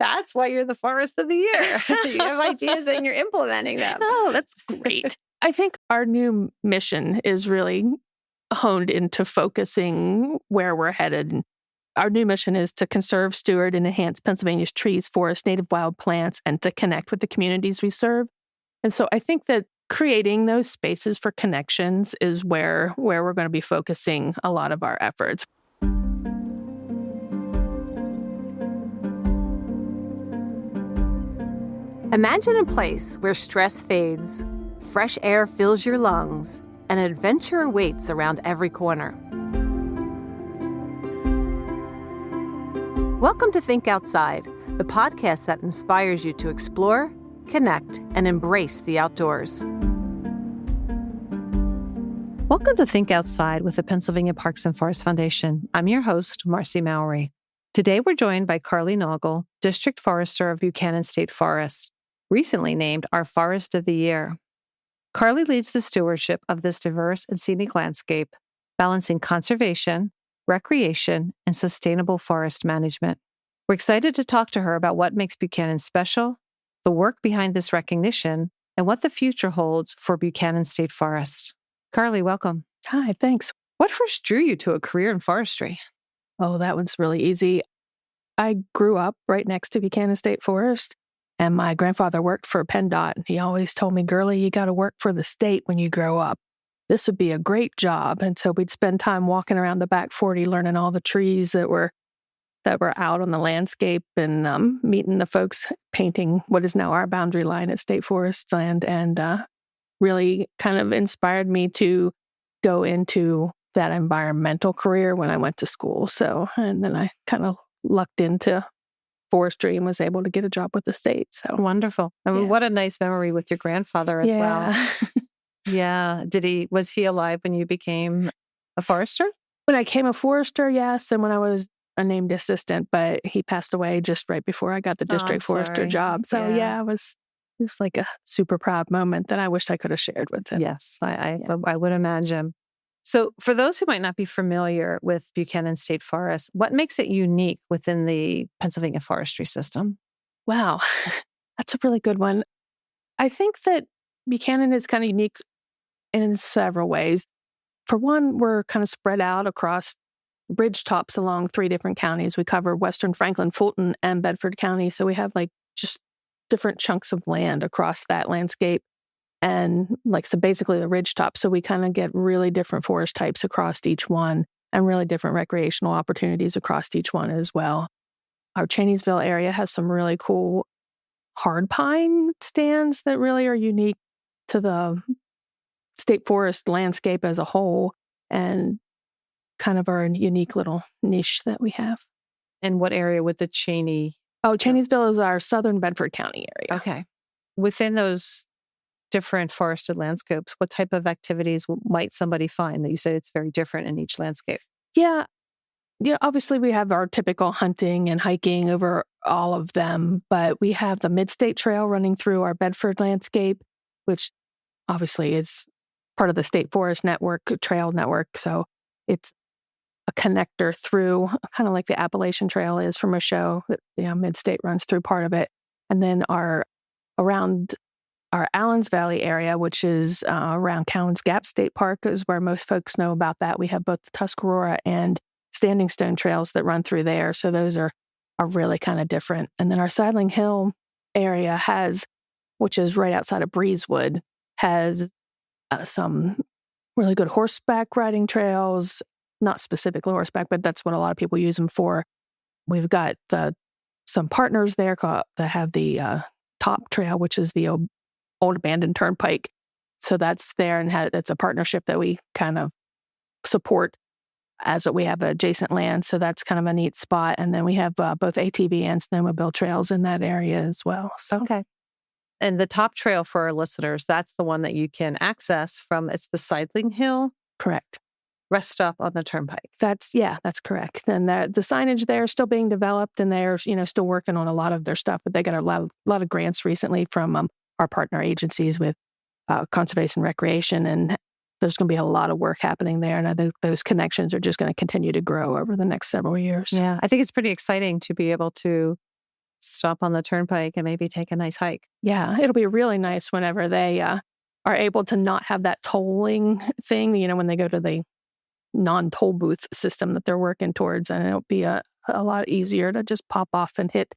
That's why you're the Forest of the Year. You have ideas and you're implementing them. Oh, that's great. I think our new mission is really honed into focusing where we're headed. Our new mission is to conserve, steward, and enhance Pennsylvania's trees, forests, native wild plants, and to connect with the communities we serve. And so I think that creating those spaces for connections is where we're going to be focusing a lot of our efforts. Imagine a place where stress fades, fresh air fills your lungs, and adventure awaits around every corner. Welcome to Think Outside, the podcast that inspires you to explore, connect, and embrace the outdoors. Welcome to Think Outside with the Pennsylvania Parks and Forest Foundation. I'm your host, Marci Mowery. Today we're joined by Karli Naugle, District Forester of Buchanan State Forest, recently named our Forest of the Year. Karli leads the stewardship of this diverse and scenic landscape, balancing conservation, recreation, and sustainable forest management. We're excited to talk to her about what makes Buchanan special, the work behind this recognition, and what the future holds for Buchanan State Forest. Karli, welcome. Hi, thanks. What first drew you to a career in forestry? Oh, that one's really easy. I grew up right next to Buchanan State Forest, and my grandfather worked for PennDOT. He always told me, "Girlie, you got to work for the state when you grow up. This would be a great job." And so we'd spend time walking around the back 40, learning all the trees that were out on the landscape, and meeting the folks painting what is now our boundary line at State Forest land, and really kind of inspired me to go into that environmental career when I went to school. So, and then I kind of lucked into forestry and was able to get a job with the state. So wonderful. I mean, what a nice memory with your grandfather as well. Yeah. Was he alive when you became a forester? When I became a forester, yes. And when I was a named assistant, but he passed away just right before I got the district forester job. So it was like a super proud moment that I wish I could have shared with him. Yes, I would imagine. So for those who might not be familiar with Buchanan State Forest, what makes it unique within the Pennsylvania forestry system? Wow, that's a really good one. I think that Buchanan is kind of unique in several ways. For one, we're kind of spread out across ridgetops along 3 different counties. We cover Western Franklin, Fulton, and Bedford County. So we have just different chunks of land across that landscape. And so basically the ridgetop. So we kind of get really different forest types across each one, and really different recreational opportunities across each one as well. Our Cheneysville area has some really cool hard pine stands that really are unique to the state forest landscape as a whole, and kind of our unique little niche that we have. And what area with the Cheney? Oh, Cheneysville is our southern Bedford County area. Okay. Within those different forested landscapes, what type of activities might somebody find that you say it's very different in each landscape? Yeah, obviously we have our typical hunting and hiking over all of them, but we have the Mid-State Trail running through our Bedford landscape, which obviously is part of the State Forest Network, trail network. So it's a connector through, kind of like the Appalachian Trail is from Rochelle. Mid-State runs through part of it. And then around our Allens Valley area, which is around Cowan's Gap State Park, is where most folks know about that. We have both the Tuscarora and Standing Stone trails that run through there. So those are really kind of different. And then our Sidling Hill area which is right outside of Breezewood, has some really good horseback riding trails, not specifically horseback, but that's what a lot of people use them for. We've got some partners there that have the Top Trail, which is the old abandoned turnpike. So that's there, and it's a partnership that we kind of support as we have adjacent land. So that's kind of a neat spot. And then we have both ATV and snowmobile trails in that area as well. So okay. And the Top Trail for our listeners, that's the one that you can access from. It's the Sidling Hill. Correct. Rest stop on the turnpike. That's correct. And the signage there is still being developed, and they're still working on a lot of their stuff. But they got a lot of grants recently from our partner agencies with conservation recreation, and there's going to be a lot of work happening there. And I think those connections are just going to continue to grow over the next several years. Yeah, I think it's pretty exciting to be able to stop on the turnpike and maybe take a nice hike. Yeah, it'll be really nice whenever they are able to not have that tolling thing, when they go to the non-toll booth system that they're working towards. And it'll be a lot easier to just pop off and hit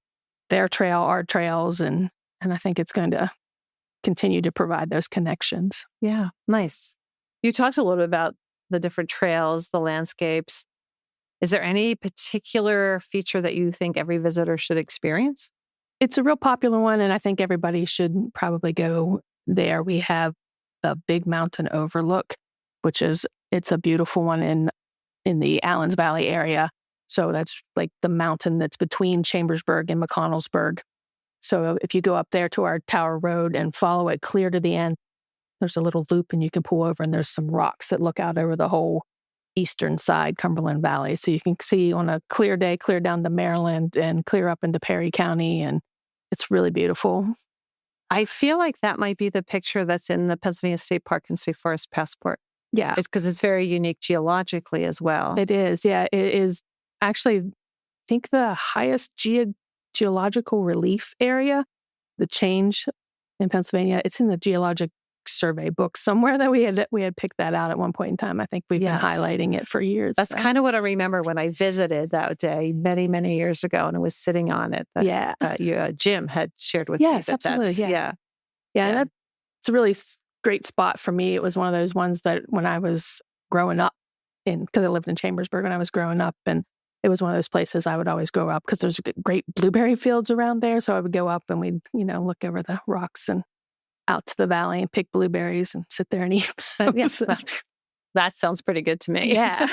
their trail, our trails. And I think it's going to continue to provide those connections. Yeah, nice. You talked a little bit about the different trails, the landscapes. Is there any particular feature that you think every visitor should experience? It's a real popular one, and I think everybody should probably go there. We have the Big Mountain Overlook, it's a beautiful one in the Allens Valley area. So that's like the mountain that's between Chambersburg and McConnellsburg. So if you go up there to our Tower Road and follow it clear to the end, there's a little loop and you can pull over, and there's some rocks that look out over the whole eastern side, Cumberland Valley. So you can see on a clear day, clear down to Maryland and clear up into Perry County. And it's really beautiful. I feel like that might be the picture that's in the Pennsylvania State Park and State Forest passport. Yeah. It's because it's very unique geologically as well. It is. Yeah. It is actually, I think, the highest geological relief area, the change in Pennsylvania. It's in the Geologic Survey book somewhere that we had picked that out at one point in time. I think we've been highlighting it for years. That's kind of what I remember when I visited that day many, many years ago, and I was sitting on it. Jim had shared with me. Yes, absolutely. Yeah. That's a really great spot for me. It was one of those ones that when I was growing up because I lived in Chambersburg when I was growing up, and it was one of those places I would always go up because there's great blueberry fields around there. So I would go up and we'd, look over the rocks and out to the valley and pick blueberries and sit there and eat. That sounds pretty good to me. Yeah.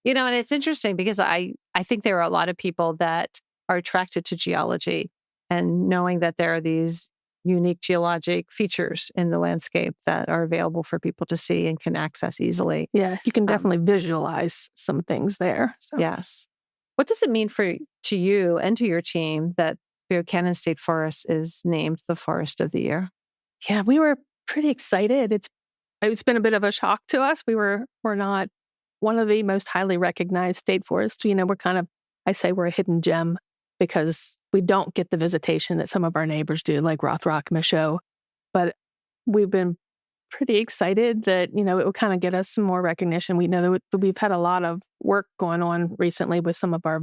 And it's interesting because I think there are a lot of people that are attracted to geology, and knowing that there are these unique geologic features in the landscape that are available for people to see and can access easily. Yeah, you can definitely visualize some things there. So. Yes. What does it mean to you and to your team that Buchanan State Forest is named the Forest of the Year? Yeah, we were pretty excited. It's been a bit of a shock to us. We're not one of the most highly recognized state forests. I say we're a hidden gem because we don't get the visitation that some of our neighbors do, like Rothrock, Michaud. But we've been pretty excited that, it will kind of get us some more recognition. We know that we've had a lot of work going on recently with some of our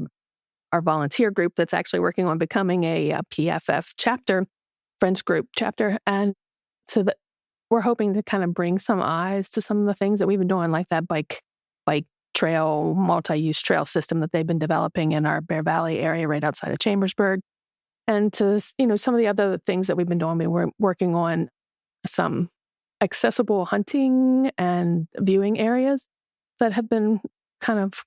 volunteer group that's actually working on becoming a PFF chapter, Friends Group chapter. And so that we're hoping to kind of bring some eyes to some of the things that we've been doing, like that bike trail, multi-use trail system that they've been developing in our Bear Valley area right outside of Chambersburg. And to, some of the other things that we've been doing. We're working on some accessible hunting and viewing areas that have been kind of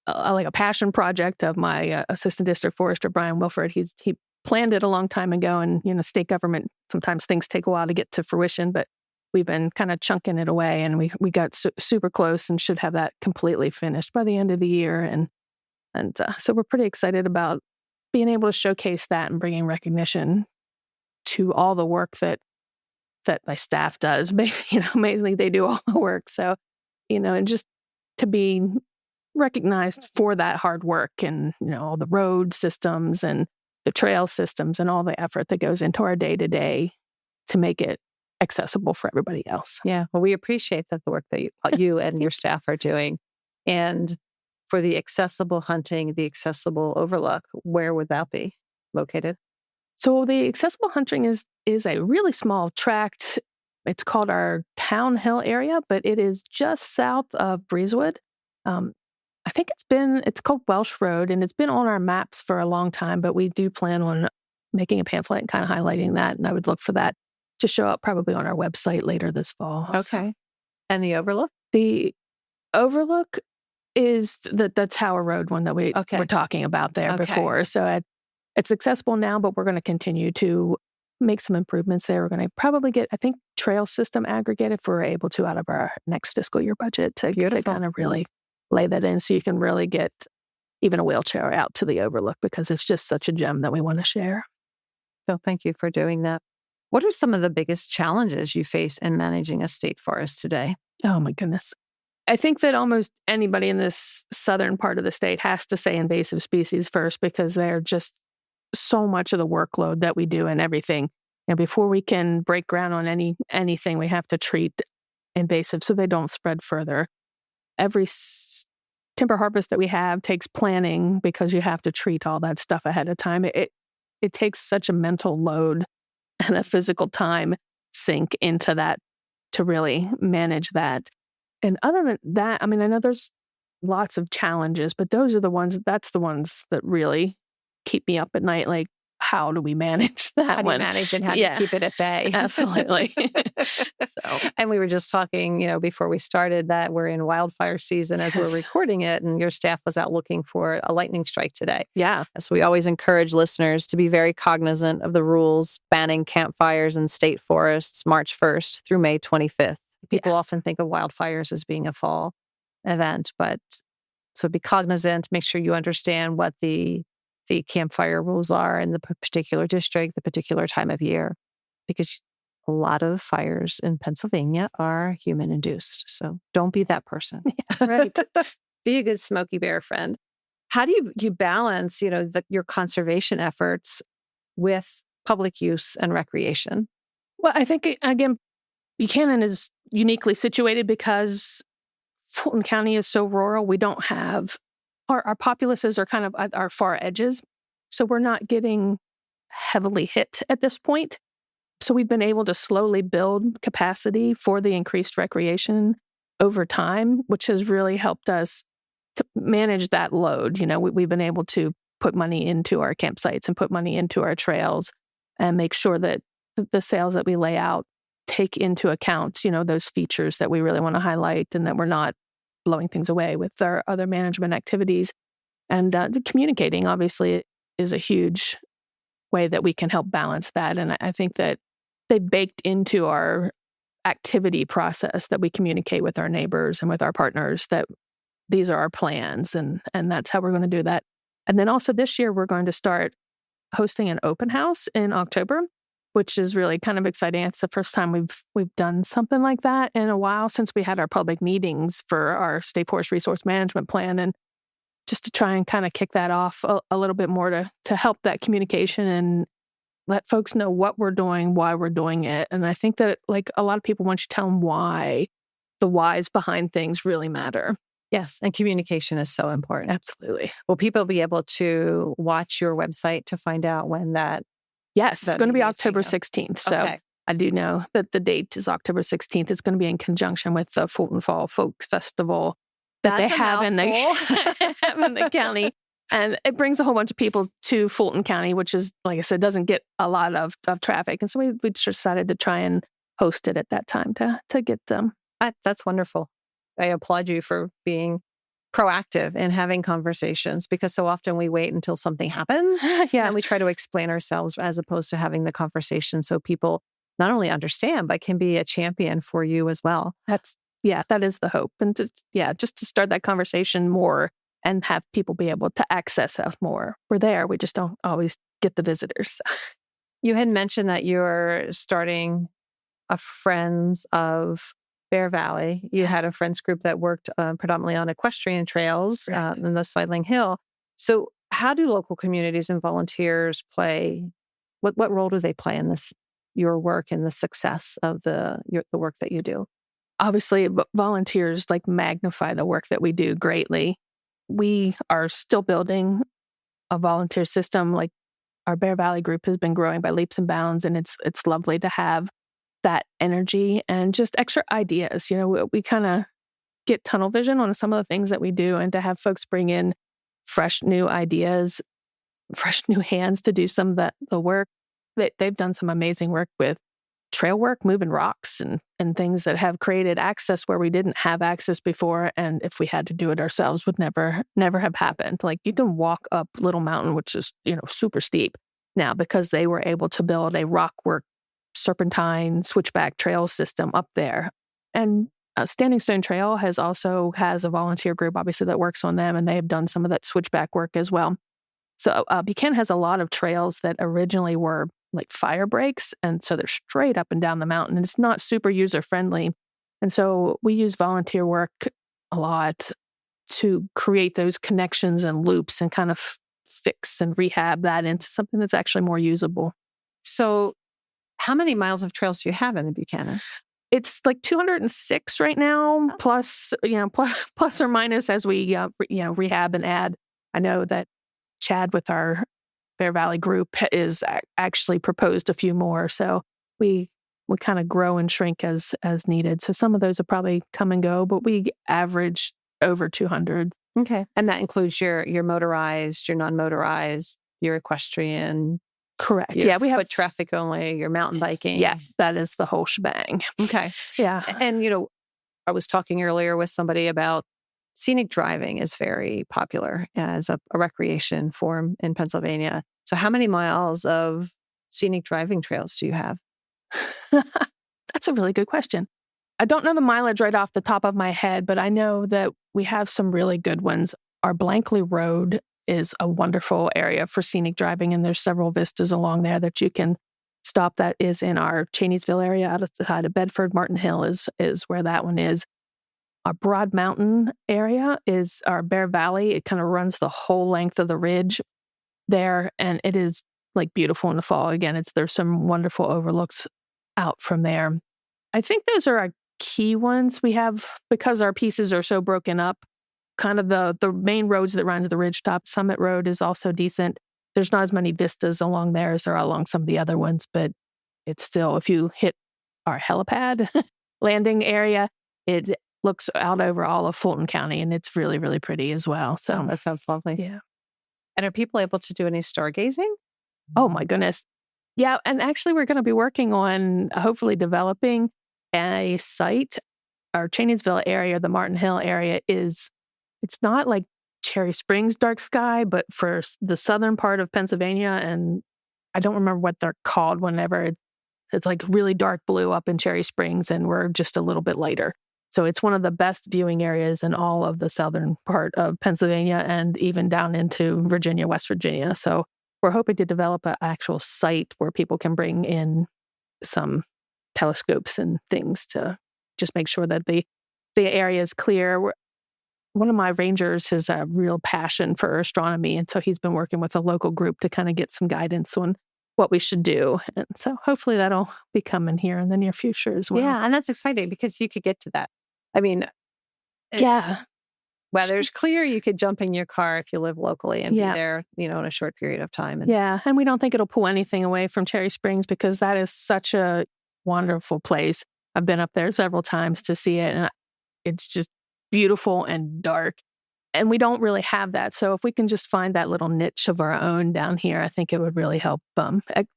like a passion project of my assistant district forester, Brian Wilford. He planned it a long time ago, and, state government, sometimes things take a while to get to fruition, but we've been kind of chunking it away, and we got super close and should have that completely finished by the end of the year. And so we're pretty excited about being able to showcase that and bringing recognition to all the work that my staff does. Amazingly, they do all the work. So, and just to be recognized for that hard work and, all the road systems and the trail systems and all the effort that goes into our day-to-day to make it accessible for everybody else. Yeah. Well, we appreciate that the work that you and your staff are doing. And for the accessible hunting, the accessible overlook, where would that be located? So the accessible hunting is a really small tract. It's called our Town Hill area, but it is just south of Breezewood. I think it's called Welsh Road, and it's been on our maps for a long time, but we do plan on making a pamphlet and kind of highlighting that. And I would look for that to show up probably on our website later this fall. Okay. So. And the overlook? The overlook is the Tower Road one that we were talking about there before. So it's accessible now, but we're going to continue to make some improvements there. We're going to probably get, I think, trail system aggregated if we're able to out of our next fiscal year budget to kind of really lay that in so you can really get even a wheelchair out to the overlook, because it's just such a gem that we want to share. So thank you for doing that. What are some of the biggest challenges you face in managing a state forest today? Oh my goodness. I think that almost anybody in this southern part of the state has to say invasive species first, because they're just so much of the workload that we do and everything. And before we can break ground on anything, we have to treat invasive so they don't spread further. Every timber harvest that we have takes planning because you have to treat all that stuff ahead of time. It takes such a mental load and a physical time sink into that to really manage that. And other than that, I mean, I know there's lots of challenges, but that's the ones that really keep me up at night. Like, how do we manage that How do you manage and how do you keep it at bay? Absolutely. And we were just talking, before we started that we're in wildfire season as we're recording it, and your staff was out looking for a lightning strike today. Yeah. So we always encourage listeners to be very cognizant of the rules banning campfires in state forests March 1st through May 25th. People often think of wildfires as being a fall event, but so be cognizant, make sure you understand what the campfire rules are in the particular district, the particular time of year, because a lot of fires in Pennsylvania are human induced. So don't be that person. Yeah, right. Be a good Smokey Bear friend. How do you balance, your conservation efforts with public use and recreation? Well, I think, again, Buchanan is uniquely situated because Fulton County is so rural. We don't have our populaces are kind of at our far edges. So we're not getting heavily hit at this point. So we've been able to slowly build capacity for the increased recreation over time, which has really helped us to manage that load. We've been able to put money into our campsites and put money into our trails and make sure that the sales that we lay out take into account, those features that we really want to highlight and that we're not blowing things away with our other management activities. And communicating, obviously, is a huge way that we can help balance that. And I think that they baked into our activity process that we communicate with our neighbors and with our partners that these are our plans and that's how we're going to do that. And then also this year, we're going to start hosting an open house in October, which is really kind of exciting. It's the first time we've done something like that in a while since we had our public meetings for our State Forest Resource Management Plan. And just to try and kind of kick that off a little bit more to help that communication and let folks know what we're doing, why we're doing it. And I think that like a lot of people, once you tell them why, the whys behind things really matter. Yes. And communication is so important. Absolutely. Will people be able to watch your website to find out when that? Yes, it's going to be October 16th. So okay. I do know that the date is October 16th. It's going to be in conjunction with the Fulton Fall Folk Festival that they have in the county. And it brings a whole bunch of people to Fulton County, which is, like I said, doesn't get a lot of traffic. And so we just decided to try and host it at that time to get them. That's wonderful. I applaud you for being proactive in having conversations, because so often we wait until something happens and we try to explain ourselves as opposed to having the conversation so people not only understand, but can be a champion for you as well. That is the hope. And just to start that conversation more and have people be able to access us more. We're there. We just don't always get the visitors. You had mentioned that you're starting a Friends of Bear Valley. You had a friends group that worked predominantly on equestrian trails in the Slidling Hill. So how do local communities and volunteers play? What role do they play in your work and the success of the work that you do? Obviously, volunteers magnify the work that we do greatly. We are still building a volunteer system. Our Bear Valley group has been growing by leaps and bounds, and it's lovely to have that energy and just extra ideas. We kind of get tunnel vision on some of the things that we do, and to have folks bring in fresh new ideas, fresh new hands to do some of the work. They've done some amazing work with trail work, moving rocks and things that have created access where we didn't have access before. And if we had to do it ourselves, would never have happened. You can walk up Little Mountain, which is, super steep now, because they were able to build a rock work serpentine switchback trail system up there. And Standing Stone Trail has a volunteer group, obviously, that works on them, and they have done some of that switchback work as well. So Buchanan has a lot of trails that originally were fire breaks, and so they're straight up and down the mountain, and it's not super user friendly. And so we use volunteer work a lot to create those connections and loops and kind of fix and rehab that into something that's actually more usable. So how many miles of trails do you have in the Buchanan? It's like 206 right now, plus or minus as we, rehab and add. I know that Chad with our Bear Valley group is actually proposed a few more. So we kind of grow and shrink as needed. So some of those will probably come and go, but we average over 200. Okay. And that includes your motorized, your non-motorized, your equestrian. Correct. Your we have foot traffic only, your mountain biking. Yeah, that is the whole shebang. Okay. Yeah. And, I was talking earlier with somebody about scenic driving is very popular as a recreation form in Pennsylvania. So how many miles of scenic driving trails do you have? That's a really good question. I don't know the mileage right off the top of my head, but I know that we have some really good ones. Our Blankley Road is a wonderful area for scenic driving, and there's several vistas along there that you can stop. That is in our Cheneysville area outside of Bedford. Martin Hill is where that one is. Our Broad Mountain area is our Bear Valley. It kind of runs the whole length of the ridge there, and it is like beautiful in the fall. Again, there's some wonderful overlooks out from there. I think those are our key ones we have because our pieces are so broken up. Kind of the main roads that run to the ridgetop. Summit Road is also decent. There's not as many vistas along there as there are along some of the other ones, but it's still, if you hit our helipad landing area, it looks out over all of Fulton County, and it's really, really pretty as well. So that sounds lovely. Yeah. And are people able to do any stargazing? Oh my goodness. Yeah. And actually we're going to be working on hopefully developing a site. Our Cheneysville area, the Martin Hill area it's not like Cherry Springs dark sky, but for the southern part of Pennsylvania, and I don't remember what they're called whenever it's like really dark blue up in Cherry Springs, and we're just a little bit lighter. So it's one of the best viewing areas in all of the southern part of Pennsylvania and even down into Virginia, West Virginia. So we're hoping to develop an actual site where people can bring in some telescopes and things to just make sure that the area is clear. One of my rangers has a real passion for astronomy, and so he's been working with a local group to kind of get some guidance on what we should do. And so hopefully that'll be coming here in the near future as well. Yeah, and that's exciting because you could get to that. I mean, weather's clear, you could jump in your car if you live locally and be there, in a short period of time. And we don't think it'll pull anything away from Cherry Springs because that is such a wonderful place. I've been up there several times to see it, and it's just beautiful and dark. And we don't really have that. So if we can just find that little niche of our own down here, I think it would really help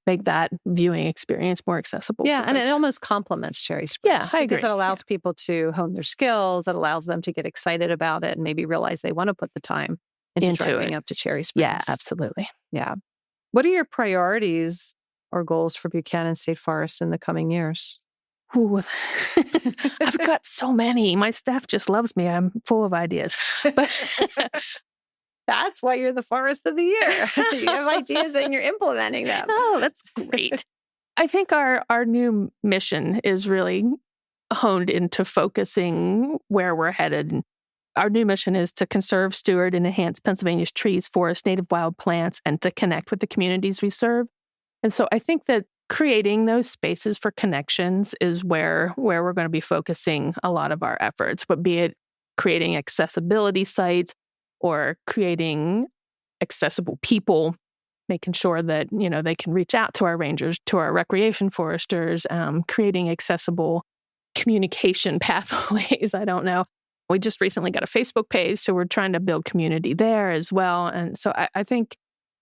make that viewing experience more accessible. Yeah, and it almost complements Cherry Springs. Yeah, I agree. Because it allows people to hone their skills. It allows them to get excited about it and maybe realize they want to put the time into driving up to Cherry Springs. Yeah, absolutely. Yeah. What are your priorities or goals for Buchanan State Forest in the coming years? Ooh, I've got so many. My staff just loves me. I'm full of ideas. But that's why you're the Forest of the Year. You have ideas and you're implementing them. Oh, that's great. I think our new mission is really honed into focusing where we're headed. Our new mission is to conserve, steward, and enhance Pennsylvania's trees, forests, native wild plants, and to connect with the communities we serve. And so I think that creating those spaces for connections is where we're going to be focusing a lot of our efforts, but be it creating accessibility sites or creating accessible people, making sure that, they can reach out to our rangers, to our recreation foresters, creating accessible communication pathways. I don't know. We just recently got a Facebook page, so we're trying to build community there as well. And so I think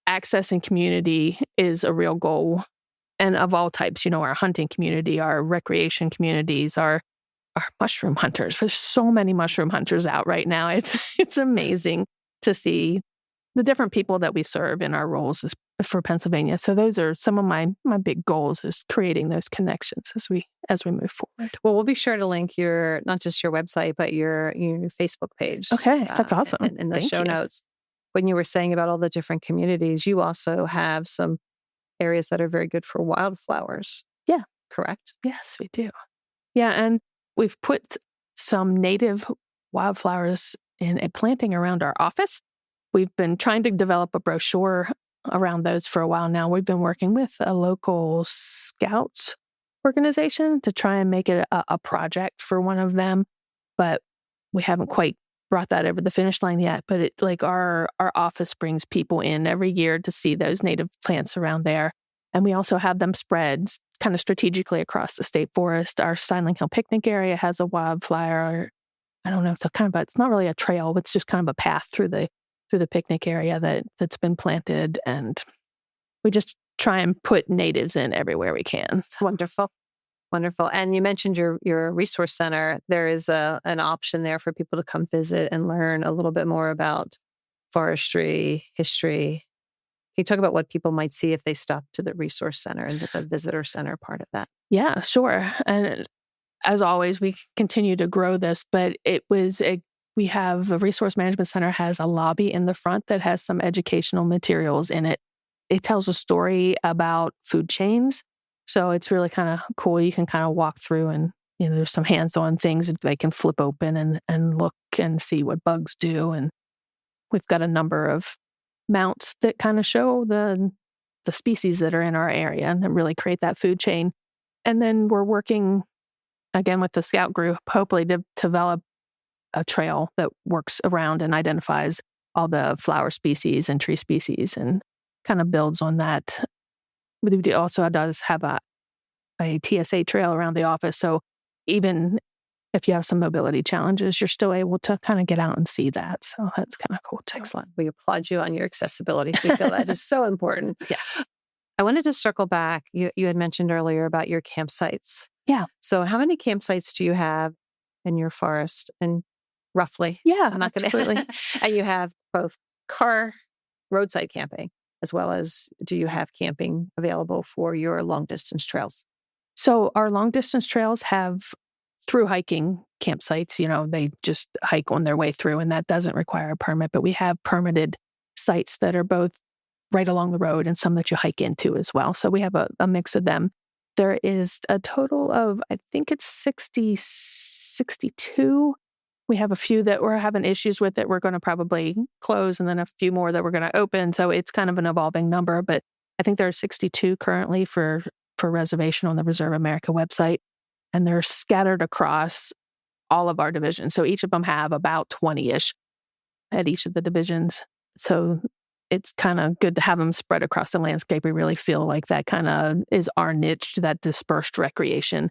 access and community is a real goal. And of all types, our hunting community, our recreation communities, our mushroom hunters. There's so many mushroom hunters out right now. It's amazing to see the different people that we serve in our roles for Pennsylvania. So those are some of my big goals, is creating those connections as we move forward. Well, we'll be sure to link not just your website, but your Facebook page. Okay, that's awesome. In the show notes. When you were saying about all the different communities, you also have some areas that are very good for wildflowers. Yeah. Correct? Yes, we do. Yeah, and we've put some native wildflowers in a planting around our office, we've been trying to develop a brochure around those for a while now. We've been working with a local scouts organization to try and make it a project for one of them, but we haven't quite brought that over the finish line yet. But our office brings people in every year to see those native plants around there. And we also have them spread kind of strategically across the state forest. Our Silent Hill picnic area has a wildfire. I don't know, it's not really a trail, it's just kind of a path through the picnic area that's been planted. And we just try and put natives in everywhere we can. Wonderful. Wonderful. And you mentioned your resource center. There is an option there for people to come visit and learn a little bit more about forestry, history. Can you talk about what people might see if they stop to the resource center and the visitor center part of that? Yeah, sure. And as always, we continue to grow this, but we have a resource management center has a lobby in the front that has some educational materials in it. It tells a story about food chains. So it's really kind of cool. You can kind of walk through and, there's some hands-on things that they can flip open and look and see what bugs do. And we've got a number of mounts that kind of show the species that are in our area and that really create that food chain. And then we're working, again, with the scout group, hopefully to develop a trail that works around and identifies all the flower species and tree species and kind of builds on that. It also does have a TSA trail around the office. So even if you have some mobility challenges, you're still able to kind of get out and see that. So that's kind of cool too. Excellent. We applaud you on your accessibility. We feel that is so important. Yeah. I wanted to circle back. You had mentioned earlier about your campsites. Yeah. So how many campsites do you have in your forest? And roughly? Yeah, I'm not going to. And you have both roadside camping, as well as do you have camping available for your long distance trails? So our long distance trails have through hiking campsites. They just hike on their way through, and that doesn't require a permit. But we have permitted sites that are both right along the road and some that you hike into as well. So we have a mix of them. There is a total of, I think it's 62. We have a few that we're having issues with that we're going to probably close, and then a few more that we're going to open. So it's kind of an evolving number, but I think there are 62 currently for reservation on the Reserve America website, and they're scattered across all of our divisions. So each of them have about 20-ish at each of the divisions. So it's kind of good to have them spread across the landscape. We really feel like that kind of is our niche, that dispersed recreation.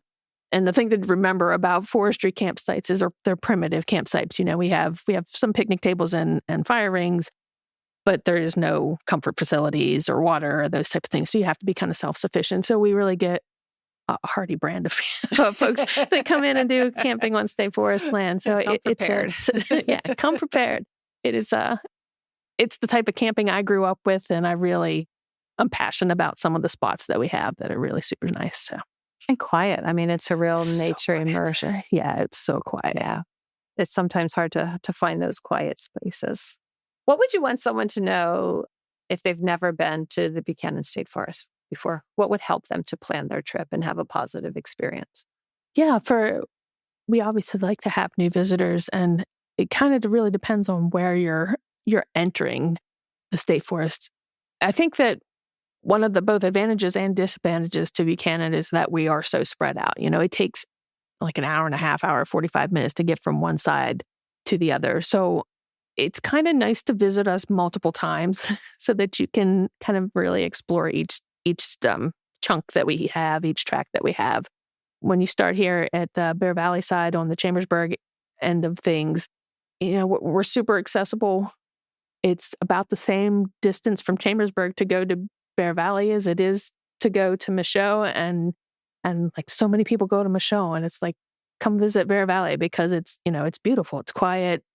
And the thing to remember about forestry campsites is they're primitive campsites. We have some picnic tables and fire rings, but there is no comfort facilities or water or those type of things. So you have to be kind of self-sufficient. So we really get a hearty brand of folks that come in and do camping on state forest land. So come prepared. It's the type of camping I grew up with, and I'm passionate about some of the spots that we have that are really super nice. So. And quiet. I mean, it's a real nature immersion. Yeah, it's so quiet. Yeah. It's sometimes hard to find those quiet spaces. What would you want someone to know if they've never been to the Buchanan State Forest before? What would help them to plan their trip and have a positive experience? Yeah, we obviously like to have new visitors, and it kind of really depends on where you're entering the state forest. I think that one of the both advantages and disadvantages to Buchanan is that we are so spread out. It takes like an hour and a half, 45 minutes to get from one side to the other. So it's kind of nice to visit us multiple times so that you can kind of really explore each chunk that we have, each track that we have. When you start here at the Bear Valley side on the Chambersburg end of things, we're super accessible. It's about the same distance from Chambersburg to go to Bear Valley as it is to go to Michaud, and like so many people go to Michaud, and it's like, come visit Bear Valley because it's beautiful, it's quiet.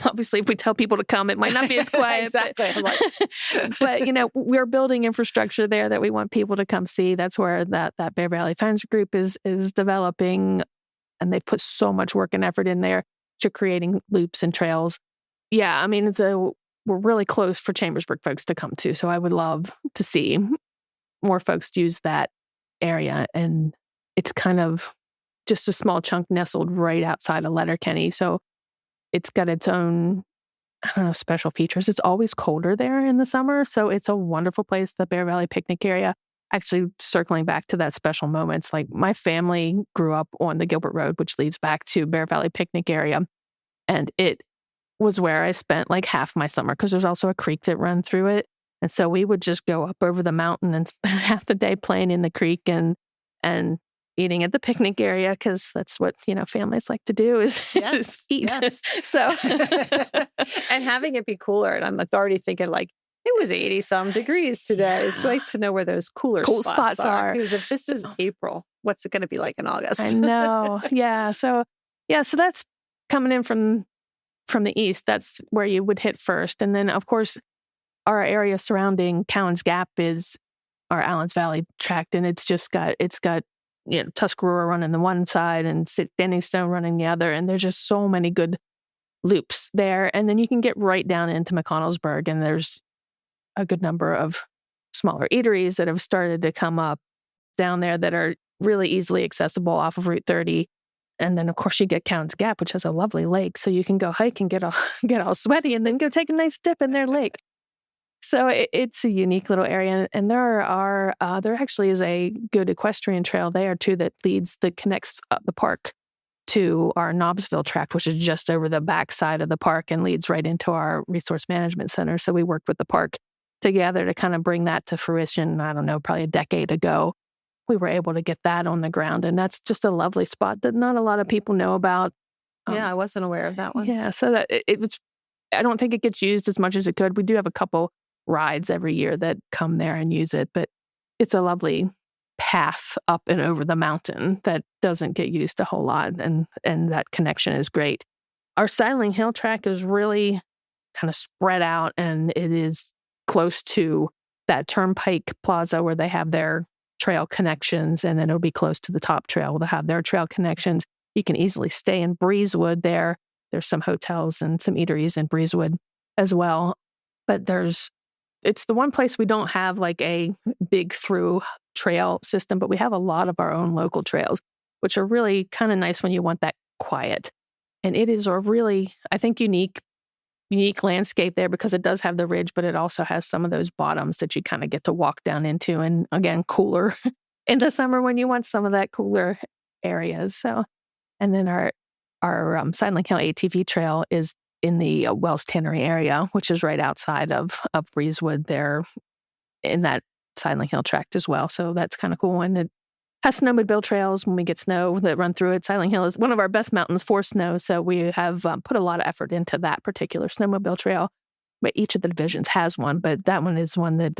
Obviously, if we tell people to come, it might not be as quiet. Exactly. But we're building infrastructure there that we want people to come see. That's where that Bear Valley Fence Group is developing, and they've put so much work and effort in there to creating loops and trails. Yeah, I mean, we're really close for Chambersburg folks to come to. So I would love to see more folks use that area. And it's kind of just a small chunk nestled right outside of Letterkenny. So it's got its own I don't know, special features. It's always colder there in the summer, so it's a wonderful place, the Bear Valley picnic area. Actually, circling back to that special moments, like my family grew up on the Gilbert Road, which leads back to Bear Valley picnic area. And it was where I spent like half my summer because there's also a creek that ran through it. And so we would just go up over the mountain and spend half the day playing in the creek and eating at the picnic area because that's what, families like to do is eat. Yes. So, and having it be cooler. And I'm already thinking like, it was 80 some degrees today. It's nice to know where those cool spots are. Because if this is April, what's it going to be like in August? I know. Yeah. So that's coming in from the east. That's where you would hit first. And then, of course, our area surrounding Cowan's Gap is our Allens Valley tract. And it's got Tuscarora running the one side and Standing Stone running the other. And there's just so many good loops there. And then you can get right down into McConnellsburg, and there's a good number of smaller eateries that have started to come up down there that are really easily accessible off of Route 30. And then, of course, you get Cowan's Gap, which has a lovely lake. So you can go hike and get all sweaty and then go take a nice dip in their lake. So it's a unique little area. And there actually is a good equestrian trail there, too, that connects the park to our Nobbsville tract, which is just over the back side of the park and leads right into our resource management center. So we worked with the park together to kind of bring that to fruition. I don't know, probably a decade ago, we were able to get that on the ground. And that's just a lovely spot that not a lot of people know about. I wasn't aware of that one. Yeah, so that it was, I don't think it gets used as much as it could. We do have a couple rides every year that come there and use it, but it's a lovely path up and over the mountain that doesn't get used a whole lot. And that connection is great. Our Sidling Hill track is really kind of spread out, and it is close to that Turnpike Plaza where they have their trail connections, and then it'll be close to the Top Trail where they have their trail connections. You can easily stay in Breezewood there. There's some hotels and some eateries in Breezewood as well. But it's the one place we don't have like a big through trail system, but we have a lot of our own local trails, which are really kind of nice when you want that quiet. And it is a really, I think, unique landscape there because it does have the ridge, but it also has some of those bottoms that you kind of get to walk down into. And again, cooler in the summer when you want some of that cooler areas. So, and then our Sidling Hill ATV trail is in the Wells Tannery area, which is right outside of Breezewood there in that Sidling Hill tract as well. So that's kind of cool. And it has snowmobile trails when we get snow that run through it. Sidling Hill is one of our best mountains for snow. So we have put a lot of effort into that particular snowmobile trail. But each of the divisions has one, but that one is one that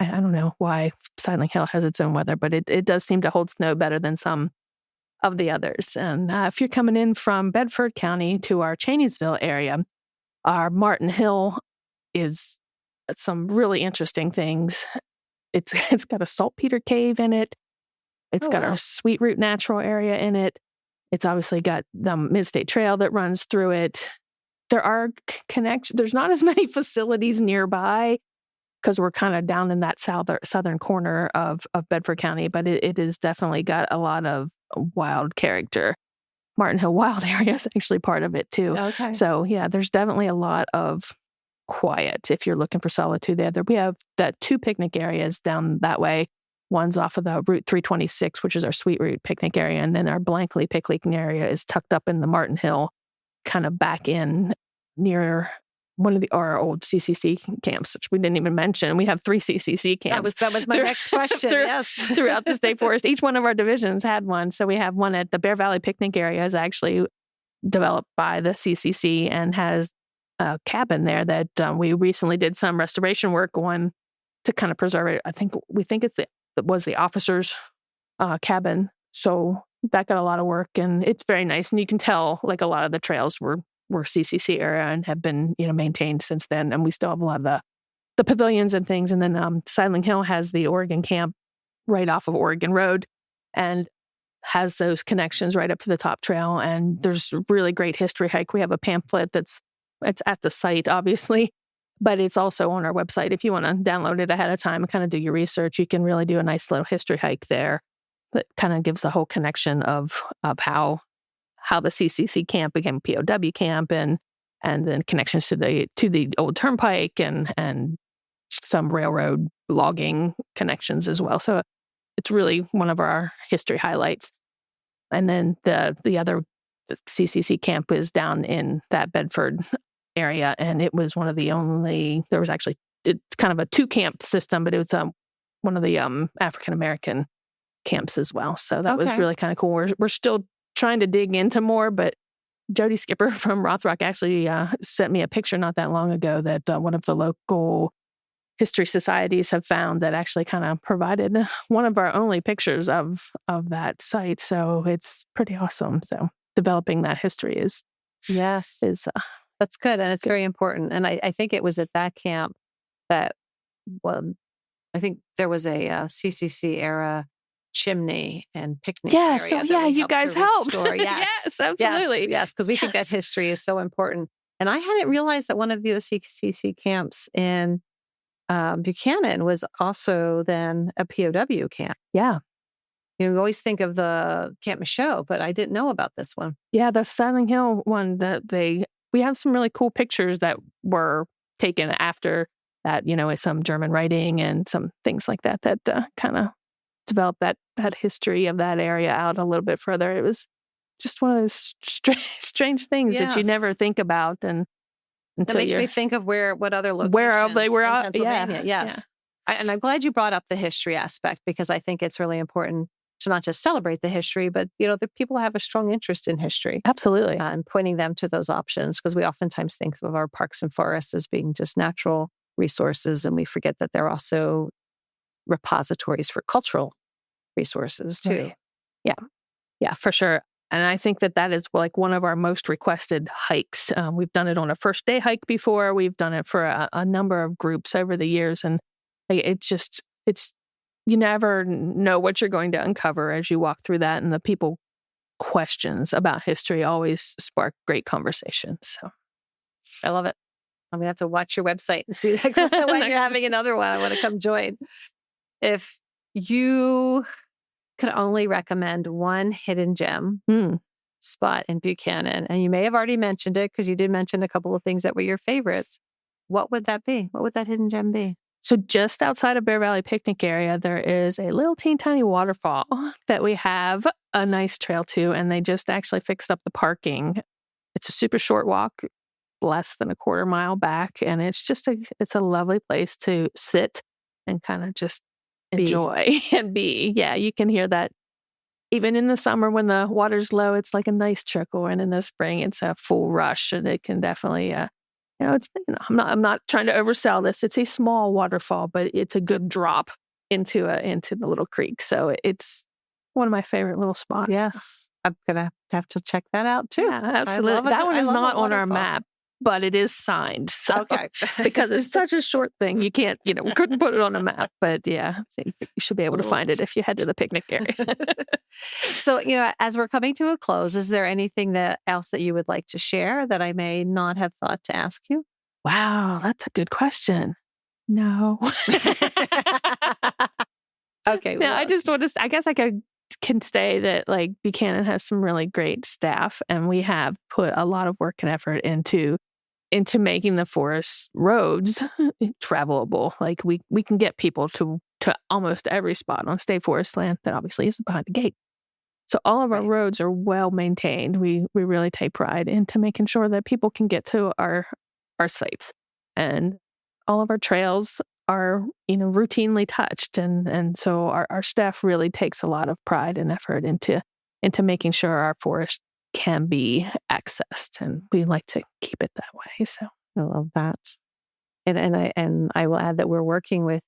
I don't know why Sidling Hill has its own weather, but it does seem to hold snow better than some of the others. And if you're coming in from Bedford County to our Cheneysville area, our Martin Hill is some really interesting things. It's got a saltpeter cave in it. It's got our Sweet Root Natural area in it. It's obviously got the Mid-State Trail that runs through it. There are connections. There's not as many facilities nearby because we're kind of down in that southern corner of Bedford County, but it has definitely got a lot of wild character. Martin Hill Wild area is actually part of it too. Okay. So yeah, there's definitely a lot of quiet if you're looking for solitude there. We have that 2 picnic areas down that way. One's off of the Route 326, which is our Sweet Root picnic area, and then our Blankley picnicking area is tucked up in the Martin Hill, kind of back in near one of our old CCC camps, which we didn't even mention. We have 3 CCC camps. That was my next question. Yes, throughout the state forest, each one of our divisions had one. So we have one at the Bear Valley picnic area, is actually developed by the CCC and has a cabin there that we recently did some restoration work on to kind of preserve it. We think it was the officers' cabin. So that got a lot of work, and it's very nice. And you can tell like a lot of the trails were CCC area and have been maintained since then. And we still have a lot of the pavilions and things. And then Sidling Hill has the Oregon camp right off of Oregon Road and has those connections right up to the Top Trail. And there's really great history hike. We have a pamphlet it's at the site, obviously, but it's also on our website. If you want to download it ahead of time and kind of do your research, you can really do a nice little history hike there that kind of gives the whole connection of how the CCC camp became a POW camp and and then connections to the old turnpike and some railroad logging connections as well. So it's really one of our history highlights. And then the other CCC camp is down in that Bedford area, and it was one of the only. There was actually it's kind of a 2-camp system, but it was one of the African American camps as well. So that was really kind of cool. We're still trying to dig into more, but Jody Skipper from Rothrock actually sent me a picture not that long ago that one of the local history societies have found that actually kind of provided one of our only pictures of that site. So it's pretty awesome. So developing that history is that's good, and it's very important. And I think it was at that camp that I think there was a CCC era chimney and picnic area. So you guys helped. Yes, absolutely. Yes, because we think that history is so important. And I hadn't realized that one of the CCC camps in Buchanan was also then a POW camp. Yeah. You always think of the Camp Michaud, but I didn't know about this one. Yeah, the Silent Hill one we have some really cool pictures that were taken after that, with some German writing and some things like that kind of developed that history of that area out a little bit further. It was just one of those strange things that you never think about. And it makes me think of what other locations where they were in Pennsylvania. Yeah, yes. Yeah. And I'm glad you brought up the history aspect, because I think it's really important to not just celebrate the history, but, the people have a strong interest in history. Absolutely. And pointing them to those options, because we oftentimes think of our parks and forests as being just natural resources, and we forget that they're also repositories for cultural resources too. Right. Yeah, for sure. And I think that is like one of our most requested hikes. We've done it on a first day hike before. We've done it for a number of groups over the years. And you never know what you're going to uncover as you walk through that. And the people questions about history always spark great conversations. So I love it. I'm going to have to watch your website and see when you're having another one. I want to come join. If you could only recommend one hidden gem spot in Buchanan, and you may have already mentioned it because you did mention a couple of things that were your favorites, what would that be? What would that hidden gem be? So just outside of Bear Valley Picnic area, there is a little teeny waterfall that we have a nice trail to, and they just actually fixed up the parking. It's a super short walk, less than a quarter mile back, and it's a lovely place to sit and kind of just enjoy and be. Yeah, you can hear that even in the summer when the water's low. It's like a nice trickle, and in the spring it's a full rush, and it can definitely I'm not trying to oversell this. It's a small waterfall, but it's a good drop into the little creek. So it's one of my favorite little spots. Yes, I'm gonna have to check that out too. Yeah, absolutely. That one is not on our map, but it is signed. So, okay. Because it's such a short thing, you can't, we couldn't put it on a map. But yeah, so you should be able to find it if you head to the picnic area. So, as we're coming to a close, is there anything else that you would like to share that I may not have thought to ask you? Wow, that's a good question. No. Okay. No, I just want to, I guess I can say that like Buchanan has some really great staff, and we have put a lot of work and effort into making the forest roads travelable. Like we can get people to almost every spot on state forest land that obviously isn't behind the gate. So all of our roads are well maintained. We really take pride into making sure that people can get to our sites, and all of our trails are routinely touched, and so our staff really takes a lot of pride and effort into making sure our forest can be accessed, and we like to keep it that way. So I love that, and I will add that we're working with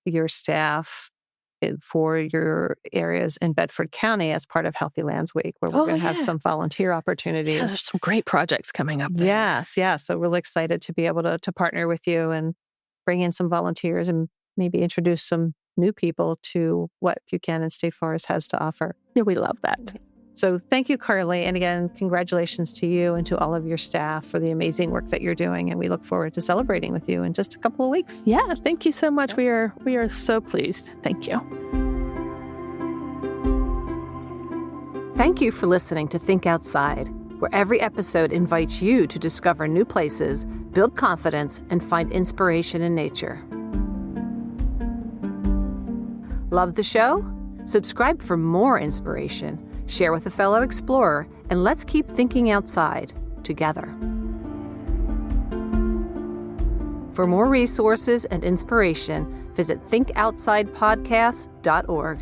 your staff for your areas in Bedford County as part of Healthy Lands Week, where we're going to have some volunteer opportunities. Yeah, there's some great projects coming up there. Yes, yeah. So really excited to be able to partner with you and bring in some volunteers and maybe introduce some new people to what Buchanan State Forest has to offer. Yeah, we love that. So thank you, Karli. And again, congratulations to you and to all of your staff for the amazing work that you're doing. And we look forward to celebrating with you in just a couple of weeks. Yeah, thank you so much. We are so pleased. Thank you. Thank you for listening to Think Outside. where every episode invites you to discover new places, build confidence, and find inspiration in nature. Love the show? Subscribe for more inspiration, share with a fellow explorer, and let's keep thinking outside together. For more resources and inspiration, visit thinkoutside.podcast.org.